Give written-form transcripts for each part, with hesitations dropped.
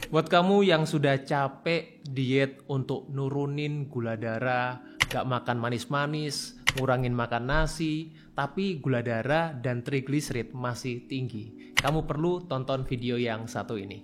Buat kamu yang sudah capek diet untuk nurunin gula darah, gak makan manis-manis, ngurangin makan nasi, tapi gula darah dan trigliserid masih tinggi, kamu perlu tonton video yang satu ini.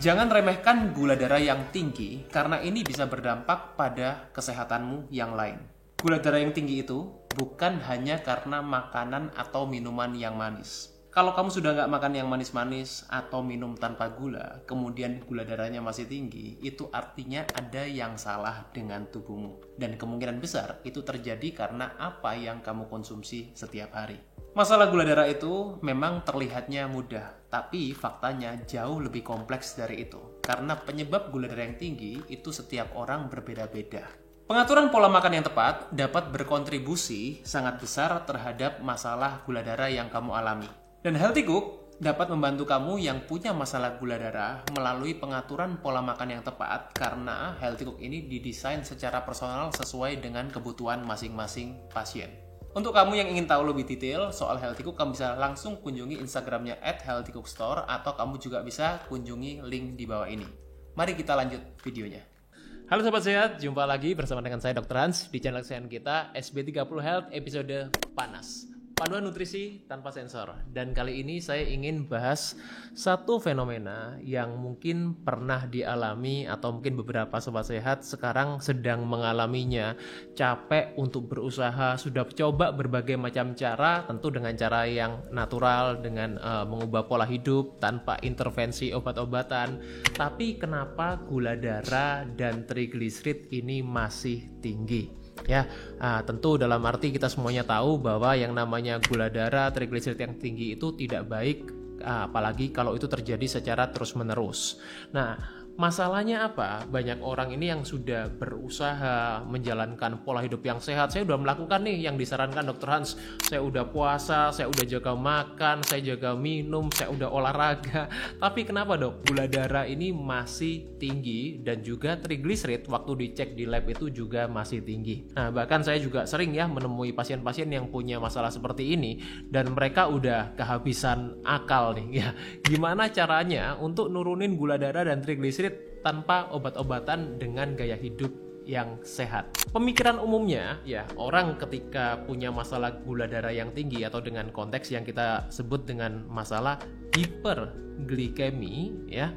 Jangan remehkan gula darah yang tinggi karena ini bisa berdampak pada kesehatanmu yang lain. Gula darah yang tinggi itu bukan hanya karena makanan atau minuman yang manis. Kalau kamu sudah nggak makan yang manis-manis atau minum tanpa gula, kemudian gula darahnya masih tinggi, itu artinya ada yang salah dengan tubuhmu. Dan kemungkinan besar itu terjadi karena apa yang kamu konsumsi setiap hari. Masalah gula darah itu memang terlihatnya mudah, tapi faktanya jauh lebih kompleks dari itu. Karena penyebab gula darah yang tinggi itu setiap orang berbeda-beda. Pengaturan pola makan yang tepat dapat berkontribusi sangat besar terhadap masalah gula darah yang kamu alami. Dan Healthy Cook dapat membantu kamu yang punya masalah gula darah melalui pengaturan pola makan yang tepat karena Healthy Cook ini didesain secara personal sesuai dengan kebutuhan masing-masing pasien. Untuk kamu yang ingin tahu lebih detail soal Healthy Cook, kamu bisa langsung kunjungi Instagramnya @healthycookstore atau kamu juga bisa kunjungi link di bawah ini. Mari kita lanjut videonya. Halo Sobat Sehat, jumpa lagi bersama dengan saya Dr. Hans di channel kesayangan kita SB30 Health episode Panas. Panduan nutrisi tanpa sensor. Dan kali ini saya ingin bahas satu fenomena yang mungkin pernah dialami atau mungkin beberapa sobat sehat sekarang sedang mengalaminya. Capek untuk berusaha, sudah coba berbagai macam cara, tentu dengan cara yang natural, dengan mengubah pola hidup tanpa intervensi obat-obatan. Tapi kenapa gula darah dan trigliserid ini masih tinggi? Ya, tentu dalam arti kita semuanya tahu bahwa yang namanya gula darah, trigliserid yang tinggi itu tidak baik, apalagi kalau itu terjadi secara terus-menerus. Nah, masalahnya apa? Banyak orang ini yang sudah berusaha menjalankan pola hidup yang sehat. Saya udah melakukan nih yang disarankan Dr. Hans. Saya udah puasa, saya udah jaga makan, saya jaga minum, saya udah olahraga. Tapi kenapa dok? Gula darah ini masih tinggi dan juga trigliserid waktu dicek di lab itu juga masih tinggi. Nah, bahkan saya juga sering ya menemui pasien-pasien yang punya masalah seperti ini dan mereka udah kehabisan akal nih ya. Gimana caranya untuk nurunin gula darah dan trigliserid tanpa obat-obatan dengan gaya hidup yang sehat? Pemikiran umumnya ya, orang ketika punya masalah gula darah yang tinggi atau dengan konteks yang kita sebut dengan masalah hiperglikemi ya.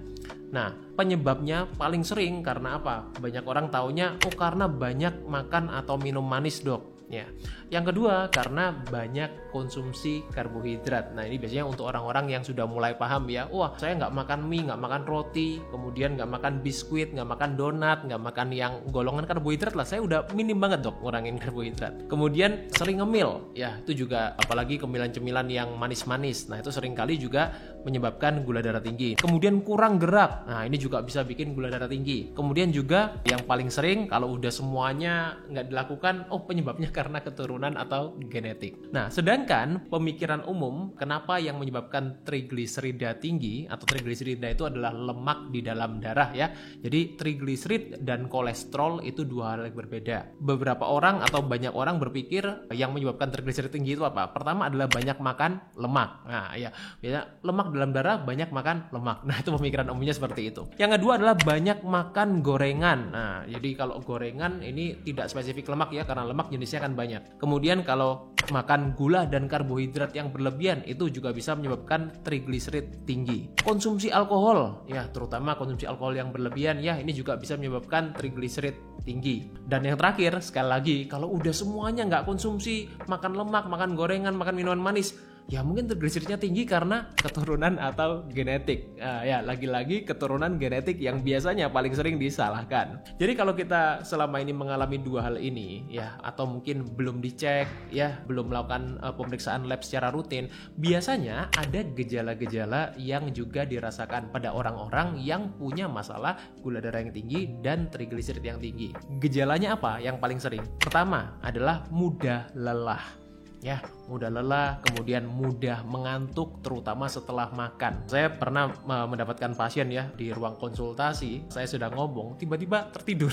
Nah, penyebabnya paling sering karena apa? Banyak orang taunya karena banyak makan atau minum manis, Dok. Ya. Yang kedua, karena banyak konsumsi karbohidrat. Nah, ini biasanya untuk orang-orang yang sudah mulai paham ya. Wah, saya nggak makan mie, nggak makan roti, kemudian nggak makan biskuit, nggak makan donat, nggak makan yang golongan karbohidrat lah. Saya udah minim banget dok ngurangin karbohidrat. Kemudian sering ngemil, ya itu juga apalagi cemilan-cemilan yang manis-manis. Nah, itu sering kali juga menyebabkan gula darah tinggi. Kemudian kurang gerak. Nah, ini juga bisa bikin gula darah tinggi. Kemudian juga yang paling sering kalau udah semuanya nggak dilakukan, penyebabnya karena keturunan atau genetik. Nah, sedangkan pemikiran umum kenapa yang menyebabkan trigliserida tinggi atau trigliserida itu adalah lemak di dalam darah ya. Jadi trigliserid dan kolesterol itu dua hal yang berbeda. Beberapa orang atau banyak orang berpikir yang menyebabkan trigliserid tinggi itu apa? Pertama adalah banyak makan lemak. Nah, ya, biasanya lemak dalam darah, banyak makan lemak. Nah, itu pemikiran umumnya seperti itu. Yang kedua adalah banyak makan gorengan. Nah, jadi kalau gorengan ini tidak spesifik lemak ya, karena lemak jenisnya kan banyak. Kemudian kalau makan gula dan karbohidrat yang berlebihan itu juga bisa menyebabkan trigliserid tinggi. Konsumsi alkohol ya, terutama konsumsi alkohol yang berlebihan ya, ini juga bisa menyebabkan trigliserid tinggi. Dan yang terakhir, sekali lagi, kalau udah semuanya nggak konsumsi, makan lemak, makan gorengan, makan minuman manis, ya mungkin trigliseridnya tinggi karena keturunan atau genetik. Ya lagi-lagi keturunan genetik yang biasanya paling sering disalahkan. Jadi kalau kita selama ini mengalami dua hal ini ya, atau mungkin belum dicek ya, belum melakukan pemeriksaan lab secara rutin, biasanya ada gejala-gejala yang juga dirasakan pada orang-orang yang punya masalah gula darah yang tinggi dan trigliserid yang tinggi. Gejalanya apa yang paling sering? Pertama adalah mudah lelah. Ya, mudah lelah, kemudian mudah mengantuk terutama setelah makan. Saya pernah mendapatkan pasien ya di ruang konsultasi, saya sedang ngomong tiba-tiba tertidur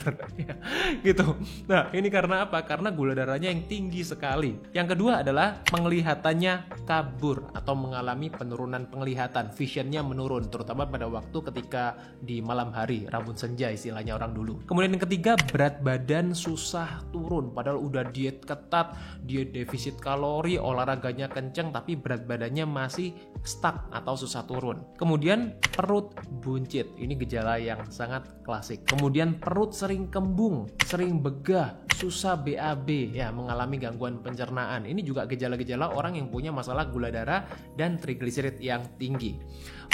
gitu. Nah, ini karena apa? Karena gula darahnya yang tinggi sekali. Yang kedua adalah penglihatannya kabur atau mengalami penurunan penglihatan, visionnya menurun terutama pada waktu ketika di malam hari, rabun senja istilahnya orang dulu. Kemudian yang ketiga, berat badan susah turun padahal udah diet ketat, diet defisit kalori, olahraganya kenceng tapi berat badannya masih stuck atau susah turun. Kemudian perut buncit, ini gejala yang sangat klasik. Kemudian perut sering kembung, sering begah, susah BAB, ya mengalami gangguan pencernaan. Ini juga gejala-gejala orang yang punya masalah gula darah dan trigliserid yang tinggi.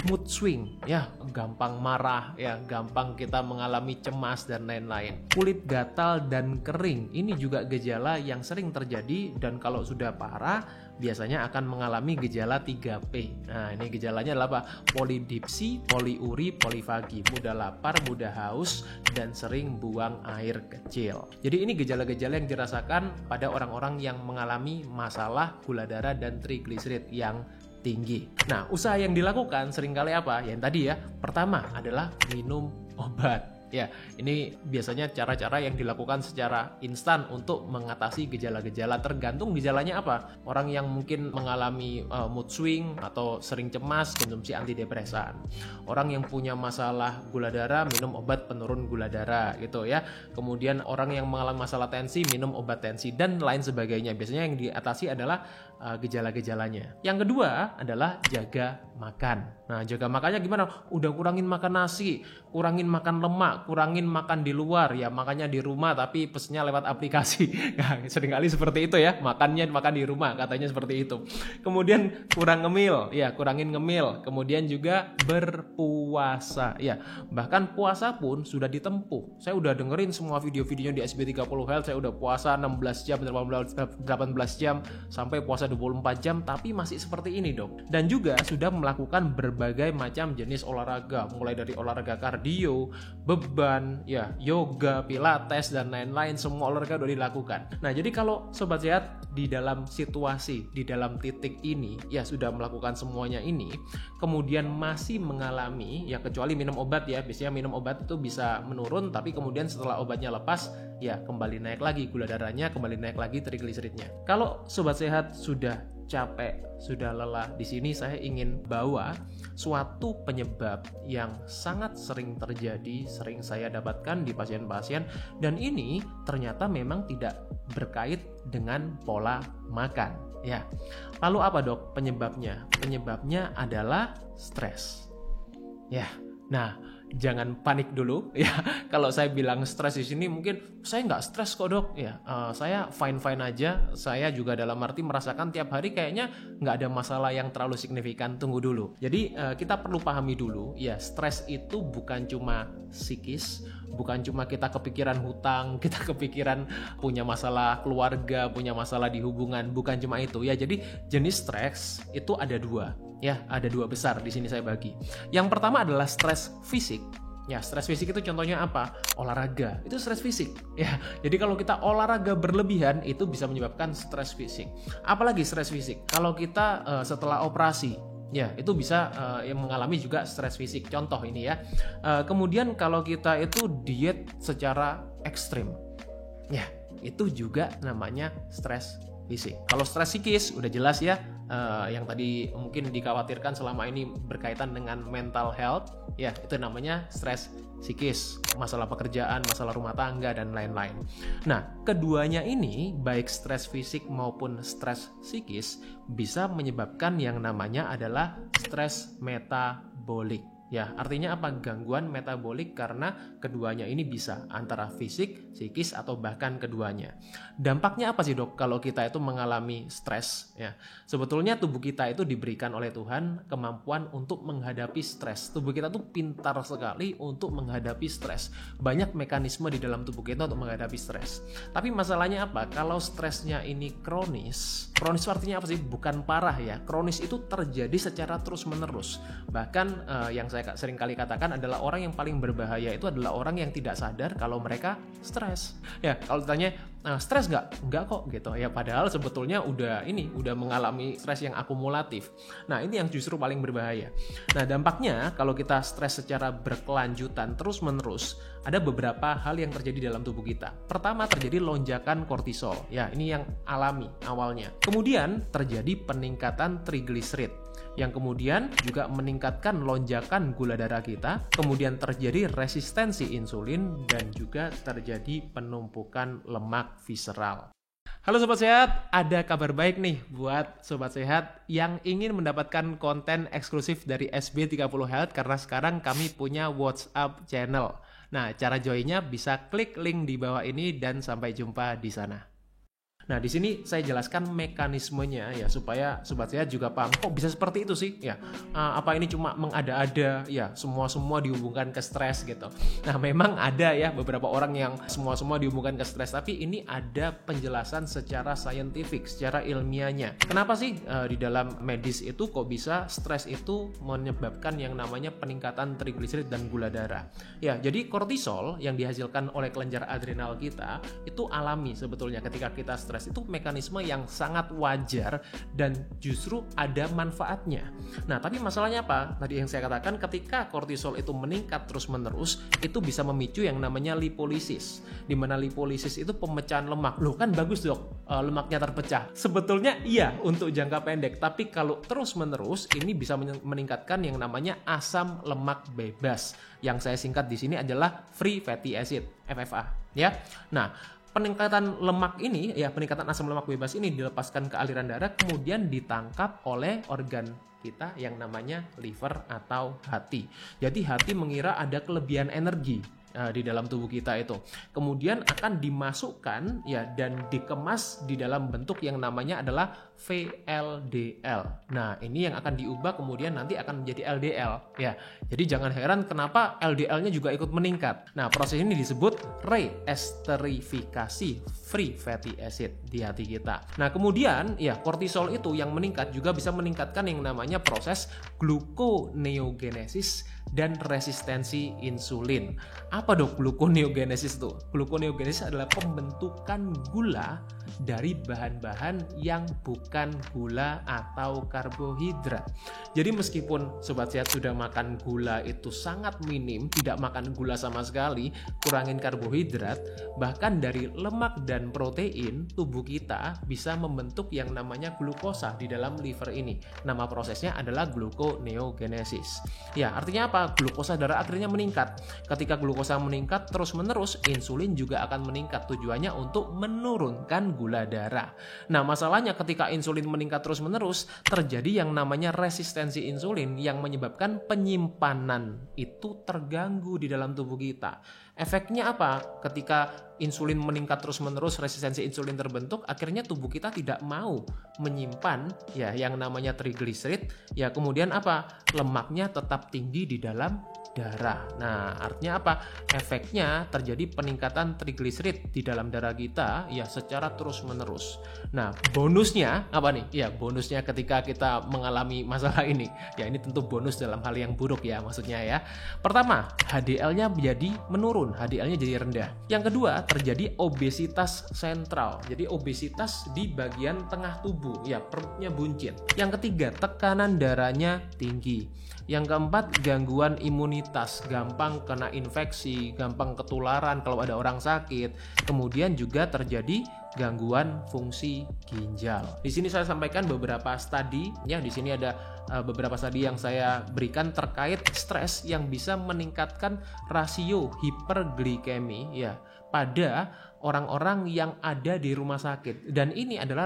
Mood swing, ya gampang marah, ya gampang kita mengalami cemas dan lain-lain. Kulit gatal dan kering, ini juga gejala yang sering terjadi dan kalau sudah parah biasanya akan mengalami gejala 3P. Nah, ini gejalanya adalah apa? Polidipsi, poliuri, polifagi, mudah lapar, mudah haus, dan sering buang air kecil. Jadi ini gejala-gejala yang dirasakan pada orang-orang yang mengalami masalah gula darah dan trigliserid yang tinggi. Nah, usaha yang dilakukan seringkali apa? Yang tadi ya, pertama adalah minum obat. Ya, ini biasanya cara-cara yang dilakukan secara instan untuk mengatasi gejala-gejala, tergantung gejalanya apa. Orang yang mungkin mengalami mood swing atau sering cemas, konsumsi antidepresan. Orang yang punya masalah gula darah, minum obat penurun gula darah gitu ya. Kemudian orang yang mengalami masalah tensi, minum obat tensi dan lain sebagainya. Biasanya yang diatasi adalah gejala-gejalanya. Yang kedua adalah jaga makan. Nah, jaga makannya gimana? Udah kurangin makan nasi, kurangin makan lemak, kurangin makan di luar, ya makannya di rumah tapi pesennya lewat aplikasi. Nah, seringkali seperti itu ya, makan di rumah katanya seperti itu. Kemudian kurang ngemil, ya kurangin ngemil. Kemudian juga berpuasa, ya bahkan puasa pun sudah ditempuh. Saya udah dengerin semua video-videonya di SB30 Health, saya udah puasa 16 jam, 18 jam, sampai puasa 24 jam, tapi masih seperti ini dong. Dan juga sudah melakukan berbagai macam jenis olahraga, mulai dari olahraga kardio, beban, ya yoga, pilates, dan lain-lain, semua olahraga sudah dilakukan. Nah, jadi kalau Sobat Sehat di dalam situasi, di dalam titik ini, ya sudah melakukan semuanya ini, kemudian masih mengalami, ya kecuali minum obat ya, biasanya minum obat itu bisa menurun, tapi kemudian setelah obatnya lepas, ya kembali naik lagi gula darahnya, kembali naik lagi trigliseridnya. Kalau Sobat Sehat sudah capek, sudah lelah, di sini saya ingin bawa suatu penyebab yang sangat sering terjadi, sering saya dapatkan di pasien-pasien, dan ini ternyata memang tidak berkait dengan pola makan. Ya, lalu apa dok penyebabnya? Penyebabnya adalah stres. Ya, nah jangan panik dulu ya. Kalau saya bilang stres di sini mungkin saya nggak stres kok dok. Ya, saya fine aja. Saya juga dalam arti merasakan tiap hari kayaknya nggak ada masalah yang terlalu signifikan. Tunggu dulu. Jadi kita perlu pahami dulu ya, stres itu bukan cuma psikis, bukan cuma kita kepikiran hutang, kita kepikiran punya masalah keluarga, punya masalah di hubungan, bukan cuma itu ya. Jadi jenis stres itu ada dua. Ya, ada dua besar di sini saya bagi. Yang pertama adalah stres fisik. Ya, stres fisik itu contohnya apa? Olahraga. Itu stres fisik. Ya, jadi kalau kita olahraga berlebihan itu bisa menyebabkan stres fisik. Apalagi stres fisik. Kalau kita setelah operasi, ya itu bisa yang mengalami juga stres fisik. Contoh ini ya. Kemudian kalau kita itu diet secara ekstrim. Ya, itu juga namanya stres fisik. Kalau stres psikis udah jelas ya. Yang tadi mungkin dikhawatirkan selama ini berkaitan dengan mental health, ya itu namanya stres psikis, masalah pekerjaan, masalah rumah tangga, dan lain-lain. Nah, keduanya ini, baik stres fisik maupun stres psikis, bisa menyebabkan yang namanya adalah stres metabolik. Ya, artinya apa? Gangguan metabolik karena keduanya ini bisa antara fisik, psikis, atau bahkan keduanya. Dampaknya apa sih dok kalau kita itu mengalami stres? Ya, sebetulnya tubuh kita itu diberikan oleh Tuhan kemampuan untuk menghadapi stres. Tubuh kita tuh pintar sekali untuk menghadapi stres. Banyak mekanisme di dalam tubuh kita untuk menghadapi stres. Tapi masalahnya apa? Kalau stresnya ini kronis artinya apa sih? Bukan parah ya. Kronis itu terjadi secara terus-menerus. Bahkan yang saya sering kali katakan adalah orang yang paling berbahaya itu adalah orang yang tidak sadar kalau mereka stres. Ya, kalau ditanya stres nggak? Nggak kok gitu ya, padahal sebetulnya udah mengalami stres yang akumulatif. Nah, ini yang justru paling berbahaya. Nah, dampaknya kalau kita stres secara berkelanjutan terus-menerus, ada beberapa hal yang terjadi dalam tubuh kita. Pertama, terjadi lonjakan kortisol. Ya, ini yang alami awalnya. Kemudian terjadi peningkatan trigliserid, yang kemudian juga meningkatkan lonjakan gula darah kita, kemudian terjadi resistensi insulin, dan juga terjadi penumpukan lemak visceral. Halo Sobat Sehat, ada kabar baik nih buat Sobat Sehat yang ingin mendapatkan konten eksklusif dari SB30 Health, karena sekarang kami punya WhatsApp channel. Nah, cara joinnya bisa klik link di bawah ini dan sampai jumpa di sana. Nah, di sini saya jelaskan mekanismenya ya, supaya Sobat Sehat juga paham, kok bisa seperti itu sih ya, apa ini cuma mengada-ada ya, semua dihubungkan ke stres gitu. Nah, memang ada ya beberapa orang yang semua dihubungkan ke stres, tapi ini ada penjelasan secara saintifik, secara ilmiahnya. Kenapa sih di dalam medis itu kok bisa stres itu menyebabkan yang namanya peningkatan trigliserid dan gula darah? Ya, jadi kortisol yang dihasilkan oleh kelenjar adrenal kita itu alami sebetulnya ketika kita stres. Itu mekanisme yang sangat wajar dan justru ada manfaatnya. Nah, tapi masalahnya apa? Tadi yang saya katakan, ketika kortisol itu meningkat terus-menerus, itu bisa memicu yang namanya lipolisis. Di mana lipolisis itu pemecahan lemak. Loh, kan bagus dok, lemaknya terpecah. Sebetulnya iya untuk jangka pendek, tapi kalau terus-menerus ini bisa meningkatkan yang namanya asam lemak bebas. Yang saya singkat di sini adalah free fatty acid, FFA, ya. Nah, peningkatan lemak ini ya, peningkatan asam lemak bebas ini dilepaskan ke aliran darah, kemudian ditangkap oleh organ kita yang namanya liver atau hati. Jadi hati mengira ada kelebihan energi di dalam tubuh kita itu, kemudian akan dimasukkan ya dan dikemas di dalam bentuk yang namanya adalah VLDL. Nah, ini yang akan diubah kemudian nanti akan menjadi LDL ya. Jadi jangan heran kenapa LDL-nya juga ikut meningkat. Nah, proses ini disebut reesterifikasi free fatty acid di hati kita. Nah, kemudian ya kortisol itu yang meningkat juga bisa meningkatkan yang namanya proses gluconeogenesis dan resistensi insulin. Apa dok gluconeogenesis itu? Gluconeogenesis adalah pembentukan gula dari bahan-bahan yang bukan gula atau karbohidrat. Jadi meskipun Sobat Sehat sudah makan gula itu sangat minim, tidak makan gula sama sekali, kurangin karbohidrat, bahkan dari lemak dan protein, tubuh kita bisa membentuk yang namanya glukosa di dalam liver ini. Nama prosesnya adalah gluconeogenesis. Ya, artinya apa? Glukosa darah akhirnya meningkat. Ketika glukosa meningkat terus-menerus, insulin juga akan meningkat. Tujuannya untuk menurunkan gula darah. Nah, masalahnya ketika insulin meningkat terus-menerus, terjadi yang namanya resistensi insulin yang menyebabkan penyimpanan itu terganggu di dalam tubuh kita. Efeknya apa? Ketika insulin meningkat terus-menerus, resistensi insulin terbentuk, akhirnya tubuh kita tidak mau menyimpan ya yang namanya trigliserid, ya kemudian apa? Lemaknya tetap tinggi di dalam darah. Nah, artinya apa? Efeknya terjadi peningkatan trigliserid di dalam darah kita ya secara terus-menerus. Nah, bonusnya apa nih? Ya, bonusnya ketika kita mengalami masalah ini. Ya, ini tentu bonus dalam hal yang buruk ya maksudnya ya. Pertama, HDL-nya menjadi menurun, HDL-nya jadi rendah. Yang kedua, terjadi obesitas sentral. Jadi obesitas di bagian tengah tubuh, ya perutnya buncit. Yang ketiga, tekanan darahnya tinggi. Yang keempat, gangguan imunitas, gampang kena infeksi, gampang ketularan kalau ada orang sakit. Kemudian juga terjadi gangguan fungsi ginjal. Di sini saya sampaikan beberapa studi, ya di sini ada beberapa studi yang saya berikan terkait stres yang bisa meningkatkan rasio hiperglikemi ya pada orang-orang yang ada di rumah sakit, dan ini adalah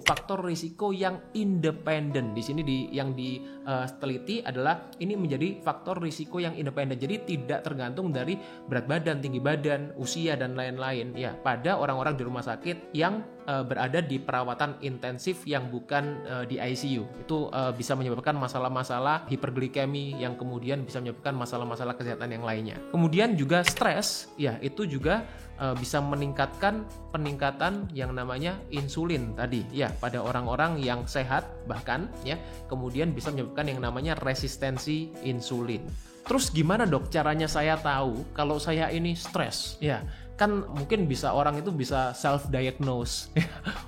faktor risiko yang independen. Di sini yang diteliti adalah ini menjadi faktor risiko yang independen, jadi tidak tergantung dari berat badan, tinggi badan, usia dan lain-lain ya pada orang-orang di rumah sakit yang berada di perawatan intensif yang bukan di ICU. Itu bisa menyebabkan masalah-masalah hiperglikemi yang kemudian bisa menyebabkan masalah-masalah kesehatan yang lainnya. Kemudian juga stres ya itu juga bisa meningkatkan peningkatan yang namanya insulin tadi ya pada orang-orang yang sehat, bahkan ya kemudian bisa menyebabkan yang namanya resistensi insulin. Terus gimana dok caranya saya tahu kalau saya ini stres? Ya, Kan mungkin bisa orang itu bisa self diagnose.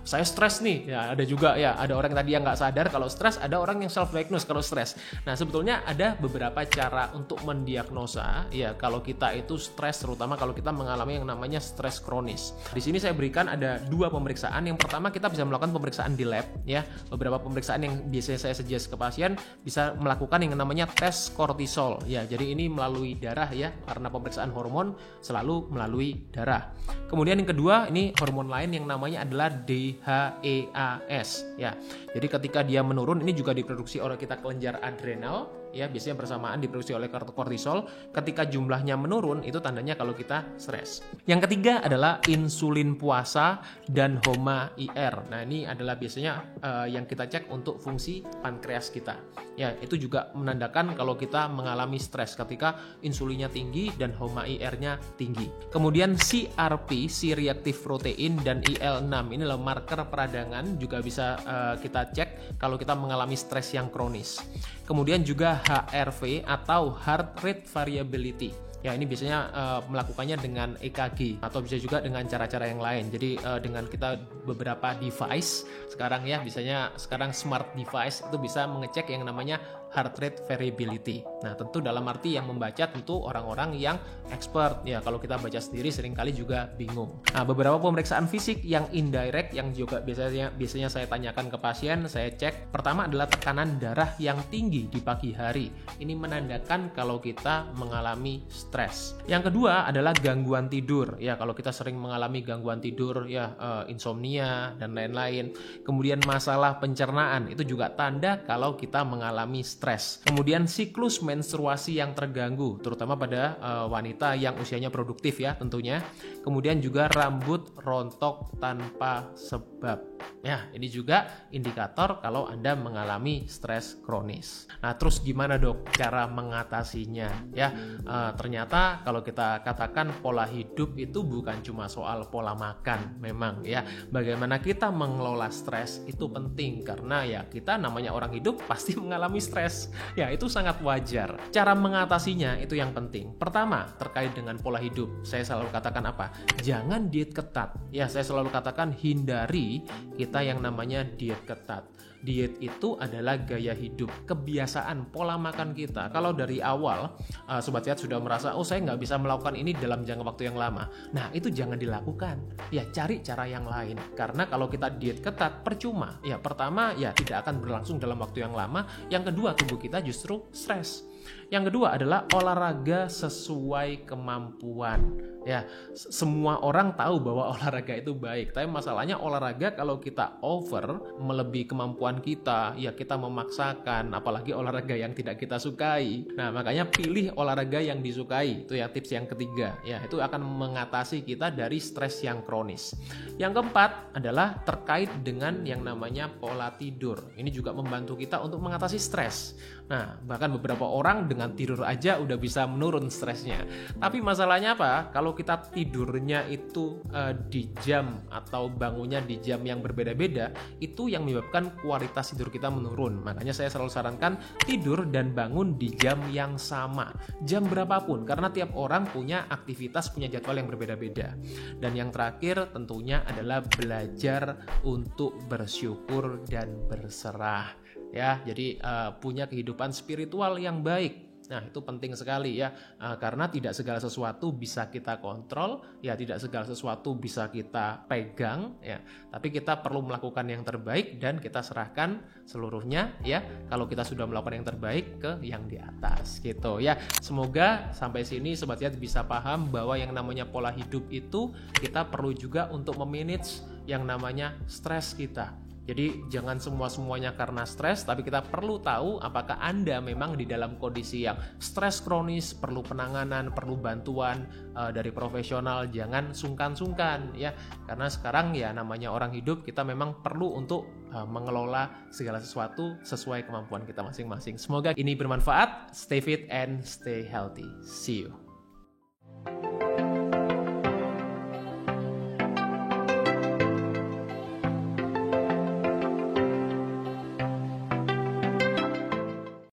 Saya stres nih. Ya, ada juga ya, ada orang tadi yang nggak sadar kalau stres, ada orang yang self diagnose kalau stres. Nah, sebetulnya ada beberapa cara untuk mendiagnosa ya kalau kita itu stres, terutama kalau kita mengalami yang namanya stres kronis. Di sini saya berikan ada 2 pemeriksaan. Yang pertama kita bisa melakukan pemeriksaan di lab ya. Beberapa pemeriksaan yang biasanya saya suggest ke pasien bisa melakukan yang namanya tes kortisol ya. Jadi ini melalui darah ya, karena pemeriksaan hormon selalu melalui darah. Kemudian yang kedua, ini hormon lain yang namanya adalah DHEAS ya. Jadi ketika dia menurun, ini juga diproduksi oleh kita kelenjar adrenal ya, biasanya bersamaan diproduksi oleh kortisol. Ketika jumlahnya menurun, itu tandanya kalau kita stres. Yang ketiga adalah insulin puasa dan HOMA-IR. Nah, ini adalah biasanya yang kita cek untuk fungsi pankreas kita. Ya, itu juga menandakan kalau kita mengalami stres ketika insulinnya tinggi dan HOMA-IR-nya tinggi. Kemudian CRP, C-reactive protein, dan IL-6, ini adalah marker peradangan, juga bisa kita cek kalau kita mengalami stres yang kronis. Kemudian juga HRV atau heart rate variability. Ya, ini biasanya melakukannya dengan EKG atau bisa juga dengan cara-cara yang lain. Jadi dengan kita beberapa device sekarang ya, biasanya sekarang smart device itu bisa mengecek yang namanya heart rate variability. Nah, tentu dalam arti yang membaca tentu orang-orang yang expert ya. Kalau kita baca sendiri seringkali juga bingung. Nah, beberapa pemeriksaan fisik yang indirect yang juga biasanya saya tanyakan ke pasien, saya cek. Pertama adalah tekanan darah yang tinggi di pagi hari. Ini menandakan kalau kita mengalami stres. Yang kedua adalah gangguan tidur. Ya, kalau kita sering mengalami gangguan tidur ya, insomnia dan lain-lain. Kemudian masalah pencernaan, itu juga tanda kalau kita mengalami stres. Kemudian siklus menstruasi yang terganggu, terutama pada wanita yang usianya produktif ya tentunya. Kemudian juga rambut rontok tanpa sebab. Ya, ini juga indikator kalau Anda mengalami stres kronis. Nah, terus gimana dok cara mengatasinya? Ya, ternyata kalau kita katakan pola hidup itu bukan cuma soal pola makan, memang ya. Bagaimana kita mengelola stres itu penting karena ya kita namanya orang hidup pasti mengalami stres. Ya, itu sangat wajar. Cara mengatasinya itu yang penting. Pertama, terkait dengan pola hidup. Saya selalu katakan apa? Jangan diet ketat. Ya, saya selalu katakan hindari kita yang namanya diet ketat. Diet itu adalah gaya hidup, kebiasaan, pola makan kita. Kalau dari awal Sobat Sehat sudah merasa, oh saya nggak bisa melakukan ini dalam jangka waktu yang lama. Nah, itu jangan dilakukan. Ya, cari cara yang lain. Karena kalau kita diet ketat, percuma. Ya, pertama, ya tidak akan berlangsung dalam waktu yang lama. Yang kedua, tubuh kita justru stres. Yang kedua adalah olahraga sesuai kemampuan. Ya, semua orang tahu bahwa olahraga itu baik, tapi masalahnya olahraga kalau kita over melebihi kemampuan kita, ya kita memaksakan, apalagi olahraga yang tidak kita sukai. Nah, makanya pilih olahraga yang disukai. Itu ya tips yang ketiga. Ya, itu akan mengatasi kita dari stres yang kronis. Yang keempat adalah terkait dengan yang namanya pola tidur. Ini juga membantu kita untuk mengatasi stres. Nah, bahkan beberapa orang dengan tidur aja udah bisa menurun stresnya. Tapi masalahnya apa? Kalau kita tidurnya itu di jam atau bangunnya di jam yang berbeda-beda, itu yang menyebabkan kualitas tidur kita menurun. Makanya saya selalu sarankan tidur dan bangun di jam yang sama, jam berapapun, karena tiap orang punya aktivitas, punya jadwal yang berbeda-beda. Dan yang terakhir tentunya adalah belajar untuk bersyukur dan berserah. Ya, jadi punya kehidupan spiritual yang baik. Nah, itu penting sekali ya, karena tidak segala sesuatu bisa kita kontrol, ya tidak segala sesuatu bisa kita pegang, ya. Tapi kita perlu melakukan yang terbaik dan kita serahkan seluruhnya, ya. Kalau kita sudah melakukan yang terbaik ke yang di atas, gitu ya. Semoga sampai sini Sobat Sehat bisa paham bahwa yang namanya pola hidup itu kita perlu juga untuk memanage yang namanya stres kita. Jadi jangan semuanya karena stres, tapi kita perlu tahu apakah Anda memang di dalam kondisi yang stres kronis, perlu penanganan, perlu bantuan dari profesional. Jangan sungkan-sungkan ya, karena sekarang ya namanya orang hidup, kita memang perlu untuk mengelola segala sesuatu sesuai kemampuan kita masing-masing. Semoga ini bermanfaat. Stay fit and stay healthy. See you.